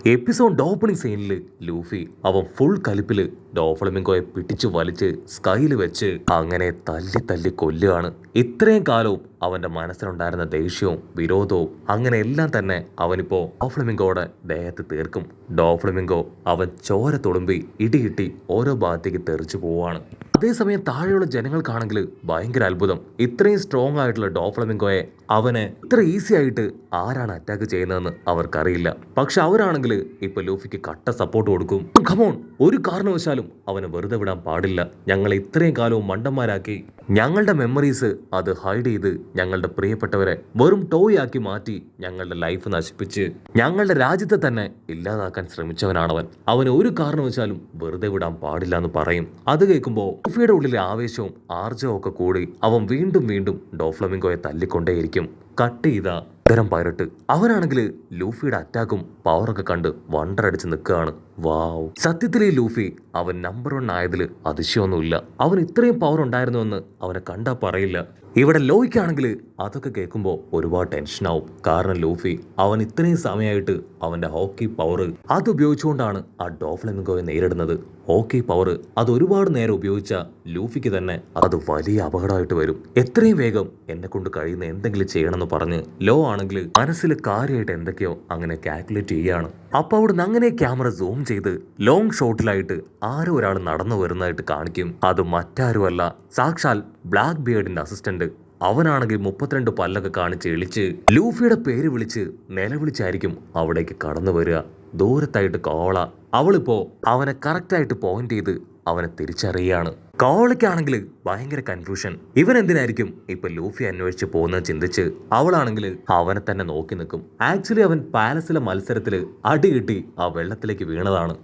Episode opening സീനിൽ Luffy അവൻ full കലിപ്പില് ഡോഫ്ലമിംഗോയെ പിടിച്ചു വലിച്ച് സ്കൈയിൽ വെച്ച് അങ്ങനെ തല്ലി തല്ലി കൊല്ലുകയാണ്. ഇത്രയും കാലവും അവന്റെ മനസ്സിലുണ്ടായിരുന്ന ദേഷ്യവും വിരോധവും അങ്ങനെ എല്ലാം തന്നെ അവനിപ്പോ ഡോഫ്ലമിംഗോയുടെ ദേഹത്ത് തീർക്കും. ഡോഫ്ലമിംഗോ അവൻ ചോര തുളുമ്പി ഇടികിട്ടി ഓരോ ഭാഗത്തേക്ക് തെറിച്ചു പോവാണ്. അതേസമയം താഴെയുള്ള ജനങ്ങൾക്കാണെങ്കിൽ ഭയങ്കര അത്ഭുതം. ഇത്രയും സ്ട്രോങ് ആയിട്ടുള്ള ഡോഫ്ലമിംഗോയെ അവനെ ഇത്ര ഈസി ആയിട്ട് ആരാണ് അറ്റാക്ക് ചെയ്യുന്നതെന്ന് അവർക്കറിയില്ല. പക്ഷെ അവരാണെങ്കിൽ ഇപ്പൊ ലൂഫിക്ക് കട്ട സപ്പോർട്ട് കൊടുക്കും. ഖമോൺ, ഒരു കാരണവശാലും അവനെ വെറുതെ വിടാൻ പാടില്ല. ഞങ്ങളെ ഇത്രയും കാലവും മണ്ടന്മാരാക്കി ഞങ്ങളുടെ മെമ്മറീസ് അത് ഹൈഡ് ചെയ്ത് ഞങ്ങളുടെ പ്രിയപ്പെട്ടവരെ വെറും ടോയ് ആക്കി മാറ്റി ഞങ്ങളുടെ ലൈഫ് നശിപ്പിച്ച് ഞങ്ങളുടെ രാജ്യത്തെ തന്നെ ഇല്ലാതാക്കാൻ ശ്രമിച്ചവനാണവൻ. അവന് ഒരു കാരണവശാലും വെറുതെ വിടാൻ പാടില്ല എന്ന് പറയും. അത് കേൾക്കുമ്പോൾ ലൂഫിയുടെ ഉള്ളിലെ ആവേശവും ആർജവും ഒക്കെ കൂടി അവൻ വീണ്ടും വീണ്ടും ഡോഫ്ലമിംഗോയെ തല്ലിക്കൊണ്ടേയിരിക്കും. കട്ട് ചെയ്ത ഇത്തരം പൈറട്ട് അവനാണെങ്കിൽ ലൂഫിയുടെ അറ്റാക്കും പവറൊക്കെ കണ്ട് വണ്ടറടിച്ച് നിൽക്കുകയാണ്. വാവ്, സത്യത്തിൽ ഈ ലൂഫി അവൻ നമ്പർ 1 ആയതിൽ അതിശയമൊന്നുമില്ല. അവൻ ഇത്രയും പവർ ഉണ്ടായിരുന്നുവെന്ന് അവനെ കണ്ടാ പറയില്ല. ഇവിടെ ലോയ്ക്കാണെങ്കിൽ അതൊക്കെ കേൾക്കുമ്പോൾ ഒരുപാട് ടെൻഷനാവും. കാരണം ലൂഫി അവൻ ഇത്രയും സമയമായിട്ട് അവന്റെ ഹോക്കി പവർ അത് ഉപയോഗിച്ചുകൊണ്ടാണ് ആ ഡോഫ്ലമിംഗോയെ നേരിടുന്നത്. ഹോക്കി പവർ അത് ഒരുപാട് നേരം ഉപയോഗിച്ച ലൂഫിക്ക് തന്നെ അത് വലിയ അപകടമായിട്ട് വരും. എത്രയും വേഗം എന്നെ കൊണ്ട് കഴിയുന്ന എന്തെങ്കിലും ചെയ്യണമെന്ന് പറഞ്ഞ് ലോ ആണെങ്കിൽ മനസ്സിൽ കാര്യമായിട്ട് എന്തൊക്കെയോ അങ്ങനെ കാൽക്കുലേറ്റ് ചെയ്യാണ്. അപ്പൊ അവിടുന്ന് അങ്ങനെ ക്യാമറ സൂം ചെയ്ത് ലോങ് ഷോട്ടിലായിട്ട് ആരോ ഒരാൾ നടന്നു വരുന്നതായിട്ട് കാണിക്കും. അത് മറ്റാരുമല്ല, സാക്ഷാൽ ബ്ലാക്ക് ബിയർഡിന്റെ അസിസ്റ്റന്റ്. അവനാണെങ്കിൽ 32 പല്ലൊക്കെ കാണിച്ച് എളിച്ച് ലൂഫിയുടെ പേര് വിളിച്ച് നിലവിളിച്ചായിരിക്കും അവിടേക്ക് കടന്നു വരിക. ദൂരത്തായിട്ട് കോള അവളിപ്പോ അവനെ കറക്റ്റായിട്ട് പോയിന്റ് ചെയ്ത് അവനെ തിരിച്ചറിയാണ്. കോളയ്ക്കാണെങ്കിൽ ഭയങ്കര കൺഫ്യൂഷൻ. ഇവൻ എന്തിനായിരിക്കും ഇപ്പൊ ലൂഫി അന്വേഷിച്ച് പോകുന്നത് ചിന്തിച്ച് അവളാണെങ്കിൽ അവനെ തന്നെ നോക്കി നിൽക്കും. ആക്ച്വലി അവൻ പാലസിലെ മത്സരത്തില് അടി കിട്ടി ആ വെള്ളത്തിലേക്ക് വീണതാണ്.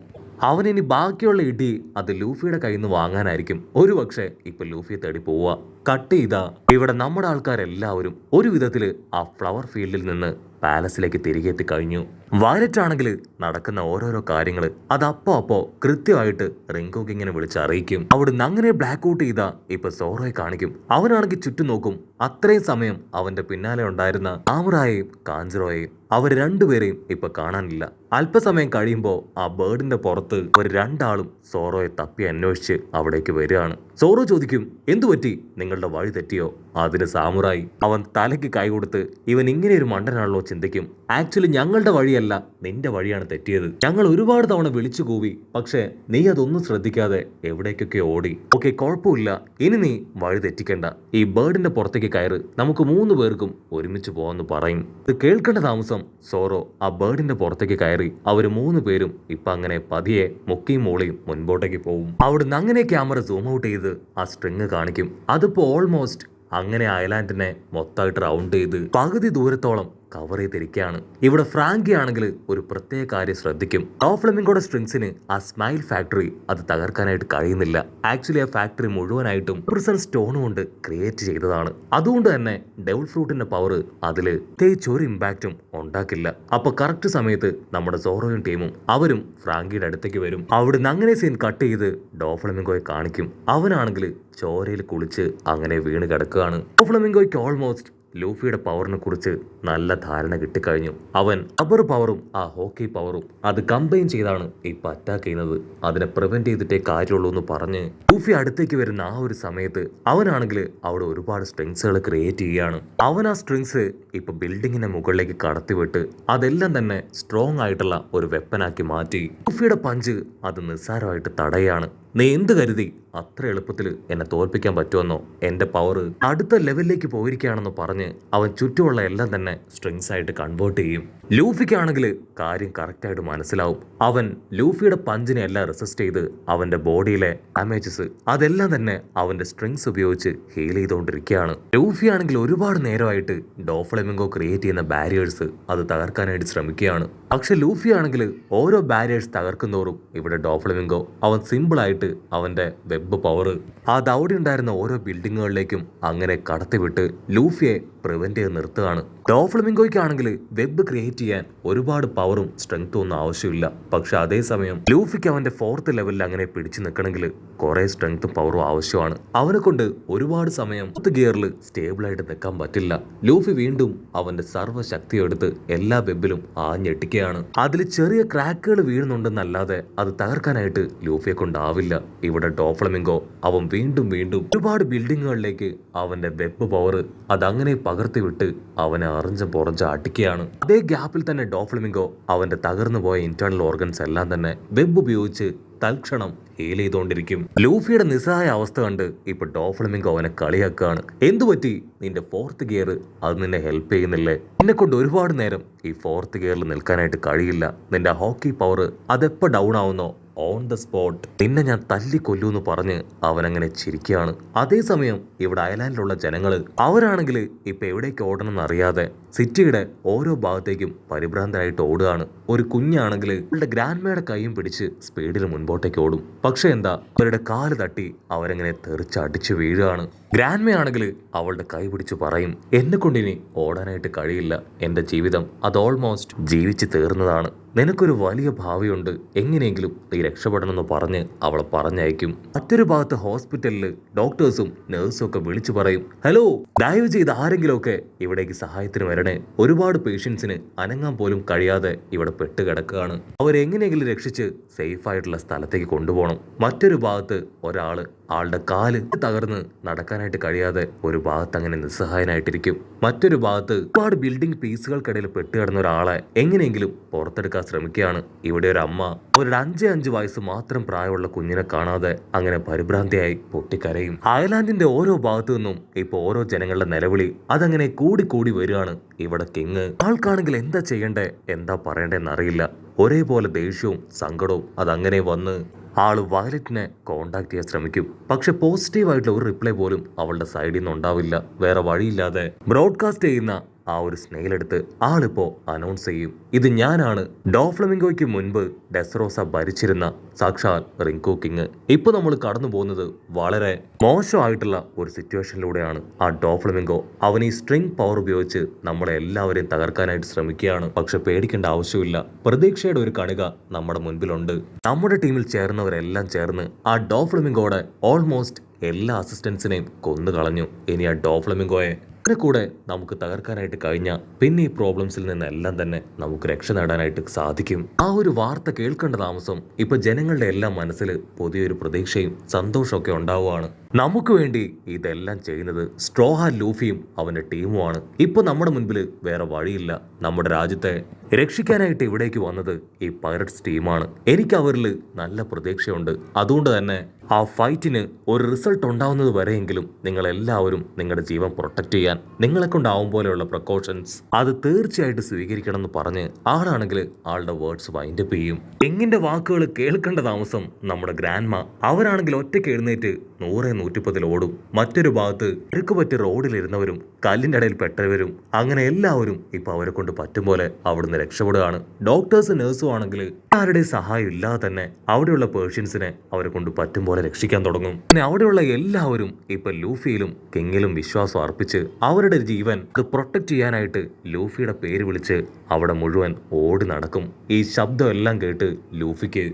അവനിനി ബാക്കിയുള്ള ഇടി അത് ലൂഫിയുടെ കയ്യിൽ നിന്ന് വാങ്ങാനായിരിക്കും ഒരു പക്ഷേ ഇപ്പൊ ലൂഫിയെ തേടി പോവുക. കട്ട് ചെയ്താ ഇവിടെ നമ്മുടെ ആൾക്കാരെല്ലാവരും ഒരു വിധത്തില് ആ ഫ്ലവർ ഫീൽഡിൽ നിന്ന് പാലസിലേക്ക് തിരികെ എത്തിക്കഴിഞ്ഞു. വയലറ്റ് ആണെങ്കിൽ നടക്കുന്ന ഓരോരോ കാര്യങ്ങൾ അത് അപ്പോ കൃത്യമായിട്ട് റിങ്കോ കിങ്ങിനെ വിളിച്ച് അറിയിക്കും. അവിടുന്ന് അങ്ങനെ ബ്ലാക്ക് ഔട്ട് ചെയ്താ ഇപ്പൊ സോറോയെ കാണിക്കും. അവനാണെങ്കിൽ ചുറ്റും നോക്കും. അത്രയും സമയം അവന്റെ പിന്നാലെ ഉണ്ടായിരുന്ന ആമുറായെയും കാഞ്ചറോയെയും അവർ രണ്ടുപേരെയും ഇപ്പൊ കാണാനില്ല. അല്പസമയം കഴിയുമ്പോ ആ ബേർഡിന്റെ പുറത്ത് ഒരു രണ്ടാളും സോറോയെ തപ്പി അന്വേഷിച്ച് അവിടേക്ക് വരികയാണ്. സോറോ ചോദിക്കും, എന്തുപറ്റി, നിങ്ങളുടെ വഴി തെറ്റിയോ? അതിന് സാമുറായി അവൻ തലയ്ക്ക് കൈ കൊടുത്ത് ഇവൻ ഇങ്ങനെ ഒരു മണ്ടനാണല്ലോ ചിന്തിക്കും. ആക്ച്വലി ഞങ്ങളുടെ വഴിയല്ല, നിന്റെ വഴിയാണ് തെറ്റിയത്. ഞങ്ങൾ ഒരുപാട് തവണ വിളിച്ചു കൂവി, പക്ഷേ നീ അതൊന്നും ശ്രദ്ധിക്കാതെ എവിടേക്കൊക്കെ ഓടി. ഓക്കെ, കുഴപ്പമില്ല, ഇനി നീ വഴി തെറ്റിക്കണ്ട. ഈ ബേർഡിന്റെ പുറത്തേക്ക് കയറ്, നമുക്ക് 3 പേർക്കും ഒരുമിച്ച് പോവാന്ന് പറയും. ഇത് കേൾക്കേണ്ട താമസം സോറോ ആ ബേർഡിന്റെ പുറത്തേക്ക് കയറി അവര് 3 പേരും ഇപ്പൊ അങ്ങനെ പതിയെ മുക്കിയും മോളിയും മുൻപോട്ടേക്ക് പോകും. അവിടുന്ന് അങ്ങനെ ക്യാമറ സൂം ഔട്ട് ചെയ്ത് ആ സ്ട്രിങ് കാണിക്കും. അതിപ്പോ ഓൾമോസ്റ്റ് അങ്ങനെ ഐലാൻഡിനെ മൊത്തമായിട്ട് റൗണ്ട് ചെയ്ത് പകുതി ദൂരത്തോളം കവർ ചെയ്തിരിക്കുകയാണ്. ഇവിടെ ഫ്രാങ്കി ആണെങ്കിൽ ഒരു പ്രത്യേക കാര്യം ശ്രദ്ധിക്കും. ഡോഫ്ലമിംഗോയുടെ സ്ട്രിങ്സിന് ആ സ്മൈൽ ഫാക്ടറി അത് തകർക്കാനായിട്ട് കഴിയുന്നില്ല. ആക്ച്വലി ആ ഫാക്ടറി മുഴുവനായിട്ടും പ്രിസൺ സ്റ്റോൺ കൊണ്ട് ക്രിയേറ്റ് ചെയ്തതാണ്. അതുകൊണ്ട് തന്നെ ഡെവിൾ ഫ്രൂട്ടിന്റെ പവർ അതില് പ്രത്യേകിച്ച് ഒരു ഇമ്പാക്റ്റും ഉണ്ടാക്കില്ല. അപ്പൊ കറക്റ്റ് സമയത്ത് നമ്മുടെ സോറോയും ടീമും അവരും ഫ്രാങ്കിയുടെ അടുത്തേക്ക് വരും. അവിടുന്ന് അങ്ങനെ സീൻ കട്ട് ചെയ്ത് ഡോഫ്ലമിംഗോയെ കാണിക്കും. അവനാണെങ്കിൽ ചോരയിൽ കുളിച്ച് അങ്ങനെ വീണ് കിടക്കുകയാണ്. ഡോഫ്ലമിംഗോയ്ക്ക് ഓൾമോസ്റ്റ് ലൂഫിയുടെ പവറിനെ കുറിച്ച് നല്ല ധാരണ കിട്ടിക്കഴിഞ്ഞു. അവൻ റബ്ബർ പവറും ആ ഹോക്കി പവറും അത് കമ്പൈൻ ചെയ്താണ് ഇപ്പൊ അറ്റാക്ക് ചെയ്യുന്നത്. അതിനെ പ്രിവെന്റ് ചെയ്തിട്ടേ കാര്യമുള്ളൂ എന്ന് പറഞ്ഞ് ലൂഫി അടുത്തേക്ക് വരുന്ന ആ ഒരു സമയത്ത് അവനാണെങ്കിൽ അവിടെ ഒരുപാട് സ്ട്രിങ്സുകൾ ക്രിയേറ്റ് ചെയ്യുകയാണ്. അവൻ ആ സ്ട്രിങ്സ് ഇപ്പൊ ബിൽഡിങ്ങിന്റെ മുകളിലേക്ക് കടത്തിവിട്ട് അതെല്ലാം തന്നെ സ്ട്രോങ് ആയിട്ടുള്ള ഒരു വെപ്പനാക്കി മാറ്റി ലൂഫിയുടെ പഞ്ച് അത് നിസ്സാരമായിട്ട് തടയാണ്. നീ എന്ത് കരുതി അത്ര എളുപ്പത്തിൽ എന്നെ തോൽപ്പിക്കാൻ പറ്റുമെന്നോ? എന്റെ പവർ അടുത്ത ലെവലിലേക്ക് പോയിരിക്കുകയാണെന്ന് പറഞ്ഞ് അവൻ ചുറ്റുമുള്ള എല്ലാം തന്നെ സ്ട്രിങ്സ് ആയിട്ട് കൺവേർട്ട് ചെയ്യും. ലൂഫിക്കാണെങ്കിൽ കാര്യം കറക്റ്റായിട്ട് മനസ്സിലാവും. അവൻ ലൂഫിയുടെ പഞ്ചിനെ എല്ലാം റെസിസ്റ്റ് ചെയ്ത് അവന്റെ ബോഡിയിലെ ഡാമേജസ് അതെല്ലാം തന്നെ അവന്റെ സ്ട്രിങ്സ് ഉപയോഗിച്ച് ഹീൽ ചെയ്തുകൊണ്ടിരിക്കുകയാണ്. ലൂഫി ആണെങ്കിൽ ഒരുപാട് നേരമായിട്ട് ഡോഫ്ലമിംഗോ ക്രിയേറ്റ് ചെയ്യുന്ന ബാരിയേഴ്സ് അത് തകർക്കാനായിട്ട് ശ്രമിക്കുകയാണ്. പക്ഷെ ലൂഫി ആണെങ്കിൽ ഓരോ ബാരിയേഴ്സ് തകർക്കുന്നോറും ഇവിടെ ഡോഫ്ലമിംഗോ അവൻ സിമ്പിൾ ആയിട്ട് അവന്റെ വെബ് പവർ അത് അവിടെ ഉണ്ടായിരുന്ന ഓരോ ബിൽഡിങ്ങുകളിലേക്കും അങ്ങനെ കടത്തിവിട്ട് ലൂഫിയെ പ്രിവെന്റ് ചെയ്ത് നിർത്തുകയാണ്. ഡോഫ്ലമിംഗോയ്ക്കാണെങ്കിൽ വെബ് ക്രിയേറ്റ് ചെയ്യാൻ ഒരുപാട് പവറും സ്ട്രെങ്ത്തും ഒന്നും ആവശ്യമില്ല. പക്ഷെ അതേസമയം ലൂഫിക്ക് അവന്റെ 4th ലെവലിൽ അങ്ങനെ പിടിച്ചു നിൽക്കണമെങ്കിൽ കുറെ സ്ട്രെങ്ത്തും പവറും ആവശ്യമാണ്. അവനെ കൊണ്ട് ഒരുപാട് സമയം 4th ഗിയറിൽ സ്റ്റേബിൾ ആയിട്ട് നിൽക്കാൻ പറ്റില്ല. ലൂഫി വീണ്ടും അവന്റെ സർവ്വശക്തിയും എടുത്ത് എല്ലാ വെബിലും ആഞ്ഞെട്ടിക്കുകയാണ്. അതിൽ ചെറിയ ക്രാക്കുകൾ വീഴുന്നുണ്ടെന്നല്ലാതെ അത് തകർക്കാനായിട്ട് ലൂഫിയെ കൊണ്ടാവില്ല. ഇവിടെ ഡോഫ്ലമിംഗോ അവൻ വീണ്ടും വീണ്ടും ഒരുപാട് ബിൽഡിങ്ങുകളിലേക്ക് അവന്റെ വെബ് പവർ അതങ്ങനെ പകർത്തി വിട്ട് അവനെ അറിഞ്ചും പുറഞ്ചും അടിക്കുകയാണ്. അതേ ഗ്യാപ്പിൽ തന്നെ ഡോഫ്ലമിംഗോ അവന്റെ തകർന്നു പോയ ഇന്റേണൽ ഓർഗൻസ് എല്ലാം തന്നെ വെബ് ഉപയോഗിച്ച് തൽക്ഷണം ഹീൽ ചെയ്തുകൊണ്ടിരിക്കും. ലൂഫിയുടെ നിസ്സഹായ അവസ്ഥ കണ്ട് ഇപ്പൊ ഡോഫ്ലമിംഗോ അവനെ കളിയാക്കുകയാണ്. എന്തുപറ്റി? നിന്റെ 4th ഗിയർ അത് നിന്നെ ഹെൽപ്പ് ചെയ്യുന്നില്ലേ? നിന്നെ കൊണ്ട് ഒരുപാട് നേരം ഈ 4th ഗിയറിൽ നിൽക്കാനായിട്ട് കഴിയില്ല. നിന്റെ ഹോക്കി പവർ അതെപ്പോ ഡൗൺ ആവുന്നോ ഓൺ ദ സ്പോട്ട് നിന്നെ ഞാൻ തല്ലിക്കൊല്ലൂന്ന് പറഞ്ഞ് അവനങ്ങനെ ചിരിക്കുകയാണ്. അതേസമയം ഇവിടെ അയലാൻഡിലുള്ള ജനങ്ങള് അവരാണെങ്കിൽ ഇപ്പൊ എവിടേക്ക് ഓടണം എന്നറിയാതെ സിറ്റിയുടെ ഓരോ ഭാഗത്തേക്കും പരിഭ്രാന്തരായിട്ട് ഓടുകയാണ്. ഒരു കുഞ്ഞാണെങ്കിൽ അവരുടെ ഗ്രാൻഡ്മയുടെ കൈയും പിടിച്ച് സ്പീഡിൽ മുൻപോട്ടേക്ക് ഓടും. പക്ഷെ എന്താ, അവരുടെ കാല് തട്ടി അവരെങ്ങനെ തെറിച്ചടിച്ച് വീഴുകയാണ്. ഗ്രാൻഡ്മയാണെങ്കിൽ അവളുടെ കൈ പിടിച്ച് പറയും, എന്നെ കൊണ്ടിനി ഓടാനായിട്ട് കഴിയില്ല. എന്റെ ജീവിതം അത് ഓൾമോസ്റ്റ് ജീവിച്ച് തീർന്നതാണ്. നിനക്കൊരു വലിയ ഭാവിയുണ്ട്. എങ്ങനെയെങ്കിലും നീ രക്ഷപ്പെടണമെന്ന് പറഞ്ഞ് അവളെ പറഞ്ഞയക്കും. മറ്റൊരു ഭാഗത്ത് ഹോസ്പിറ്റലിൽ ഡോക്ടേഴ്സും നഴ്സും ഒക്കെ വിളിച്ചു പറയും, ഹലോ, ദയവ് ചെയ്ത് ആരെങ്കിലുമൊക്കെ ഇവിടേക്ക് സഹായത്തിന് വരണേ. ഒരുപാട് പേഷ്യൻസിന് അനങ്ങാൻ പോലും കഴിയാതെ ഇവിടെ പെട്ടുകിടക്കുകയാണ്. അവരെങ്ങനെയെങ്കിലും രക്ഷിച്ച് സേഫ് ആയിട്ടുള്ള സ്ഥലത്തേക്ക് കൊണ്ടുപോകണം. മറ്റൊരു ഭാഗത്ത് ഒരാള് ആളുടെ കാല് തകർന്ന് നടക്കാനായിട്ട് കഴിയാതെ ഒരു ഭാഗത്ത് അങ്ങനെ നിസ്സഹായനായിട്ടിരിക്കും. മറ്റൊരു ഭാഗത്ത് ഒരുപാട് ബിൽഡിംഗ് പീസുകൾക്കിടയിൽ പെട്ടുകിടന്ന ഒരാളെ എങ്ങനെയെങ്കിലും പുറത്തെടുക്കാൻ ശ്രമിക്കുകയാണ്. ഇവിടെ ഒരു അമ്മ അവരുടെ 5 വയസ്സ് മാത്രം പ്രായമുള്ള കുഞ്ഞിനെ കാണാതെ അങ്ങനെ പരിഭ്രാന്തിയായി പൊട്ടിക്കരയും. അയർലാൻഡിന്റെ ഓരോ ഭാഗത്തു നിന്നും ഇപ്പൊ ഓരോ ജനങ്ങളുടെ നിലവിളി അതങ്ങനെ കൂടി വരികയാണ്. ഇവിടെ കിങ് ആൾക്കാണെങ്കിൽ എന്താ ചെയ്യണ്ടേ എന്താ പറയണ്ടേന്നറിയില്ല. ഒരേപോലെ ദേഷ്യവും സങ്കടവും അതങ്ങനെ വന്ന് ആള് വയലറ്റിനെ കോണ്ടാക്ട് ചെയ്യാൻ ശ്രമിക്കും. പക്ഷെ പോസിറ്റീവായിട്ടുള്ള ഒരു റിപ്ലൈ പോലും അവളുടെ സൈഡിൽ നിന്ന് ഉണ്ടാവില്ല. വേറെ വഴിയില്ലാതെ ബ്രോഡ്കാസ്റ്റ് ചെയ്യുന്ന ആ ഒരു സ്നെയിൽ എടുത്ത് ആളിപ്പോ അനൗൺസ് ചെയ്യും, ഇത് ഞാനാണ്, ഡോഫ്ലമിംഗോയ്ക്ക് മുൻപ് ഡെസറോസ ഭരിച്ചിരുന്ന സാക്ഷാൽ റിങ്കു കിങ്. ഇപ്പൊ നമ്മൾ കടന്നു പോകുന്നത് വളരെ മോശമായിട്ടുള്ള ഒരു സിറ്റുവേഷനിലൂടെയാണ്. ആ ഡോഫ്ലമിംഗോ അവൻ ഈ സ്ട്രിങ് പവർ ഉപയോഗിച്ച് നമ്മളെ എല്ലാവരെയും തകർക്കാനായിട്ട് ശ്രമിക്കുകയാണ്. പക്ഷെ പേടിക്കേണ്ട ആവശ്യമില്ല. പ്രതീക്ഷയുടെ ഒരു കണിക നമ്മുടെ മുൻപിലുണ്ട്. നമ്മുടെ ടീമിൽ ചേർന്നവരെല്ലാം ചേർന്ന് ആ ഡോഫ്ലമിംഗോയുടെ ഓൾമോസ്റ്റ് എല്ലാ അസിസ്റ്റൻസിനെയും കൊന്നു കളഞ്ഞു. ഇനി ആ ഡോഫ്ലമിംഗോയെ കൂടെ നമുക്ക് തകർക്കാനായിട്ട് കഴിഞ്ഞാൽ പിന്നെ ഈ പ്രോബ്ലംസിൽ നിന്നെല്ലാം തന്നെ നമുക്ക് രക്ഷ നേടാനായിട്ട് സാധിക്കും. ആ ഒരു വാർത്ത കേൾക്കേണ്ട താമസം ഇപ്പൊ ജനങ്ങളുടെ എല്ലാം മനസ്സിൽ പുതിയൊരു പ്രതീക്ഷയും സന്തോഷമൊക്കെ ഉണ്ടാവുകയാണ്. നമുക്ക് വേണ്ടി ഇതെല്ലാം ചെയ്യുന്നത് സ്ട്രോഹ ലൂഫിയും അവന്റെ ടീമുമാണ്. ഇപ്പൊ നമ്മുടെ മുൻപിൽ വേറെ വഴിയില്ല. നമ്മുടെ രാജ്യത്തെ രക്ഷിക്കാനായിട്ട് ഇവിടേക്ക് വന്നത് ഈ പൈററ്റ്സ് ടീമാണ്. എനിക്ക് അവരിൽ നല്ല പ്രതീക്ഷയുണ്ട്. അതുകൊണ്ട് തന്നെ ആ ഫൈറ്റിന് ഒരു റിസൾട്ട് ഉണ്ടാവുന്നത് വരെയെങ്കിലും നിങ്ങളെല്ലാവരും നിങ്ങളുടെ ജീവൻ പ്രൊട്ടക്ട് ചെയ്യാൻ നിങ്ങളെ കൊണ്ടാവും പോലെയുള്ള പ്രിക്കോഷൻസ് അത് തീർച്ചയായിട്ടും സ്വീകരിക്കണം എന്ന് പറഞ്ഞ് ആളാണെങ്കിൽ ആളുടെ വേർഡ്സ് വൈൻഡപ്പ് ചെയ്യും. കിങ്ങിന്റെ വാക്കുകൾ കേൾക്കേണ്ട താമസം നമ്മുടെ ഗ്രാൻഡ്മ അവരാണെങ്കിൽ ഒറ്റയ്ക്ക് എഴുന്നേറ്റ് 100-110 ഓടും. മറ്റൊരു ഭാഗത്ത് ഇറുക്കുപറ്റി റോഡിലിരുന്നവരും കല്ലിന്റെ ഇടയിൽ പെട്ടവരും അങ്ങനെ എല്ലാവരും ഇപ്പൊ അവരെ കൊണ്ട് പറ്റും പോലെ അവിടുന്ന് രക്ഷപ്പെടുകയാണ്. ഡോക്ടേഴ്സ് നഴ്സും ആണെങ്കിൽ ആരുടെ സഹായം ഇല്ലാതെ തന്നെ അവിടെയുള്ള പേഷ്യൻസിനെ അവരെ കൊണ്ട് പറ്റും പോലെ രക്ഷിക്കാൻ തുടങ്ങും. പിന്നെ അവിടെയുള്ള എല്ലാവരും ഇപ്പൊ ലൂഫിയിലും കിങ്ങിലും വിശ്വാസം അർപ്പിച്ച് അവരുടെ ജീവൻ അത് പ്രൊട്ടക്ട് ചെയ്യാനായിട്ട് ലൂഫിയുടെ പേര് വിളിച്ച് അവിടെ മുഴുവൻ ഓടി നടക്കും. ഈ ശബ്ദം എല്ലാം കേട്ട് ലൂഫിക്ക്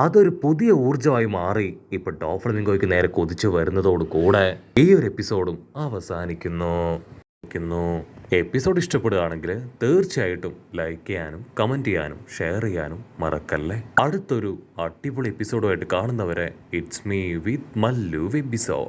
അതൊരു പുതിയ ഊർജ്ജമായി മാറി ഇപ്പൊ ഡോഫ്ലമിംഗോയ്ക്ക് നേരെ കൊതിച്ചു വരുന്നതോട് കൂടെ ഈ ഒരു എപ്പിസോഡും അവസാനിക്കുന്നു. എപ്പിസോഡ് ഇഷ്ടപ്പെടുകയാണെങ്കിൽ തീർച്ചയായിട്ടും ലൈക്ക് ചെയ്യാനും കമന്റ് ചെയ്യാനും ഷെയർ ചെയ്യാനും മറക്കല്ലേ. അടുത്തൊരു അടിപൊളി എപ്പിസോഡുമായിട്ട് കാണുന്നവരെ ഇറ്റ്സ് മീ വിത്ത് മല്ലു വെബിസോ.